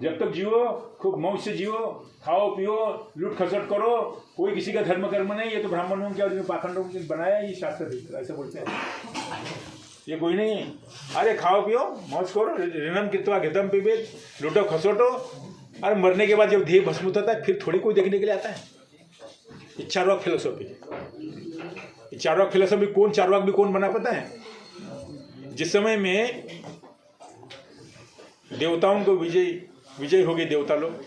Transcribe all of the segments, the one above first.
जब तक जियो खूब मौज से जियो, खाओ पियो, लूट खसट करो, कोई किसी का धर्म कर्म नहीं। ये तो ब्राह्मणों के और पाखंडों ने बनाया ये शास्त्र, ऐसे बोलते हैं। ये कोई नहीं है। अरे खाओ पियो मौज करो, ऋणम कृत्वा घृतम पिबेत, लूटो खसोटो। अरे मरने के बाद जब देह भस्म होता है फिर थोड़ी कोई देखने के लिए आता है। ये चार्वाक फिलोसॉफी है। चार्वाक फिलोसॉफी कौन, चार्वाक भी कौन बना पता है? जिस समय में देवताओं को विजय हो गई देवता लोग,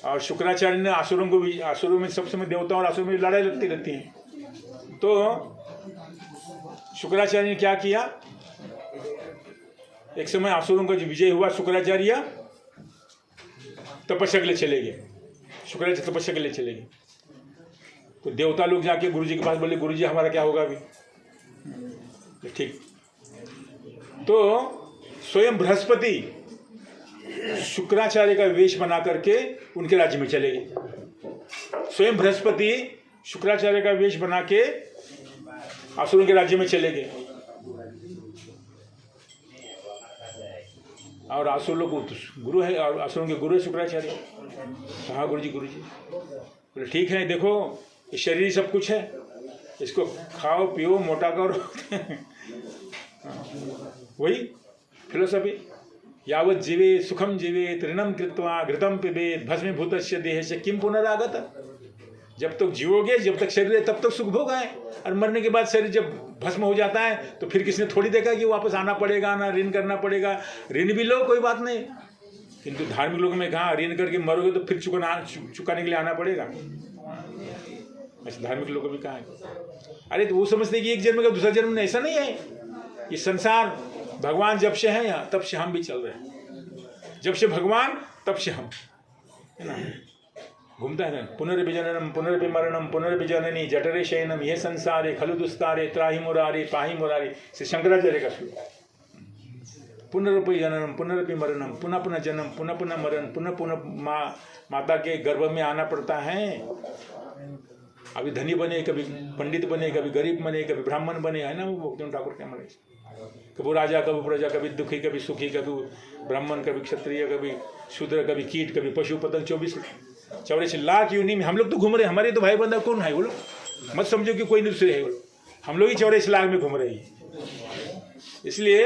और शुक्राचार्य ने आसुरों को भी, आसुरों में सब समय देवताओं और आसुरों में लड़ाई लगती रहती है। तो शुक्राचार्य ने क्या किया, एक समय आसुरों का जो विजय हुआ, शुक्राचार्य तपस्या के लिए चले गए। शुक्राचार्य तपस्या के लिए चले गए तो देवता लोग जाके गुरुजी के पास बोले, गुरुजी हमारा क्या होगा अभी? ठीक। तो स्वयं बृहस्पति शुक्राचार्य का वेश बना करके उनके राज्य में चले गए। स्वयं बृहस्पति शुक्राचार्य का वेश बना के असुरों के राज्य में चले गए। और असुर लोग गुरु है, और असुरों के गुरु है शुक्राचार्य। कहा गुरुजी बोले ठीक है, देखो ये शरीर सब कुछ है, इसको खाओ पियो मोटा करो। वही फिलोसफी। यावत जीवे सुखम जीवे ऋणम कृत्वा घृतम पिबेत भस्मीभूतस्य देहस्य किम पुनरागत। जब तक जीवोगे, जब तक शरीर है तब तक सुख भोग है, और मरने के बाद शरीर जब भस्म हो जाता है तो फिर किसने थोड़ी देखा कि वापस आना पड़ेगा, ना ऋण करना पड़ेगा। ऋण भी लो कोई बात नहीं, किंतु धार्मिक लोगों में कहा ऋण करके मरोगे तो फिर चुकाने के लिए आना पड़ेगा। ऐसे धार्मिक लोगों में कहा है। अरे तो वो समझते कि एक जन्म का दूसरा जन्म, ऐसा नहीं है। ये संसार भगवान जब से है यहाँ तब से हम भी चल रहे हैं। जब से भगवान तब से हम, है ना, घूमता है ना। पुनर्विजननम पुनर्विमरणम पुनर्विजननी जठरे शयनम ये संसारे खलु दुस्तारे त्राहि मुरारे पाहि मुरारे से शंकराचार्य का श्लोक। पुनरपि जननम पुनरपि मरणम, पुनः पुनः जन्म, पुनः पुनः मरण, पुनः पुनः माता के गर्भ में आना पड़ता है। अभी धनी बने, कभी पंडित बने, कभी गरीब बने, कभी ब्राह्मण बने, है ना। वो भक्ति ठाकुर के हमारे, कभी राजा कभी प्रजा, कभी दुखी कभी सुखी, कभी ब्राह्मण कभी क्षत्रिय, कभी शूद्र, कभी कीट, कभी पशु पतंग। 24 लाख योनि में हम लोग तो घूम रहे। हमारे तो भाई बंदा कौन है बोलो? मत समझो कि कोई दूसरे है बोलो, हम लोग ही 84 लाख में घूम रहे हैं। इसलिए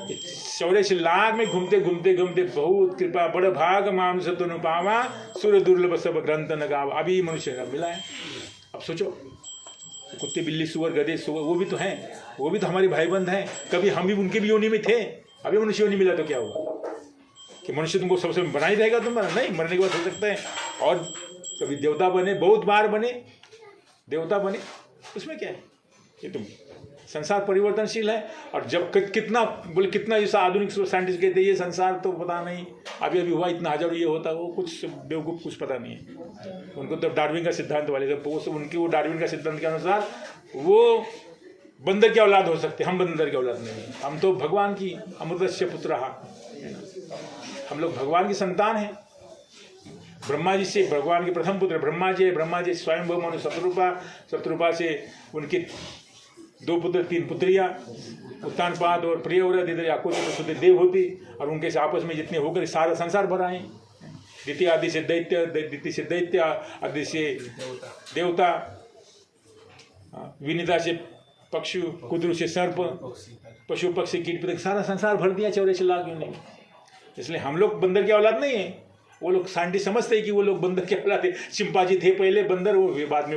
84 लाख में घूमते घूमते घूमते बहुत कृपा बड़ भाग मानुष तनु पावा सूर्य दुर्लभ सब ग्रंथ न गावा। अभी मनुष्य मिला है। अब सोचो, कुत्ते बिल्ली सुअर गधे सुअर वो भी तो हैं, वो भी तो हमारे भाई बंद हैं। कभी हम भी उनके भी योनि में थे, अभी मनुष्य योनि मिला तो क्या हुआ कि मनुष्य तुमको सबसे बना ही रहेगा? तुम्हारा नहीं, मरने के बाद हो सकता है। और कभी देवता बने, बहुत बार बने देवता बने, उसमें क्या है? ये तुम संसार परिवर्तनशील है। और जब कितना बोले, कितना जैसा आधुनिक साइंटिस्ट कहते हैं ये संसार तो पता नहीं अभी अभी हुआ, इतना हजारों ये होता, वो कुछ बेवकूफ़, कुछ पता नहीं है उनको। तो डार्विन का सिद्धांत वाले उनकी वो डार्विन का सिद्धांत के अनुसार वो बंदर की औलाद हो सकते, हम बंदर की औलाद नहीं, हम तो भगवान की अमृतस्य पुत्र, हम लोग भगवान की संतान हैं। ब्रह्मा जी से भगवान के प्रथम पुत्र ब्रह्मा जी है। ब्रह्मा जी स्वयं मनु शत्रुपा से उनके 2 पुत्र 3 पुत्रियाँ, उत्तानपाद और प्रियव्रत आकुति देव होती, और उनके से आपस में जितने होकर सारा संसार भरा है। द्वितीय आदि से दैत्य, द्वितीय से दैत्य, आदि से देवता, विनिता से पक्षु, कुद्रु से सर्प, पशु पक्षी कीट पतंग, सारा संसार भर दिया 84 लाख में। इसलिए हम लोग बंदर की औलाद नहीं है। वो लोग साइंटिस्ट समझते हैं कि वो लोग बंदर के औलाद थे। चिंपांजी थे पहले बंदर, वो बाद में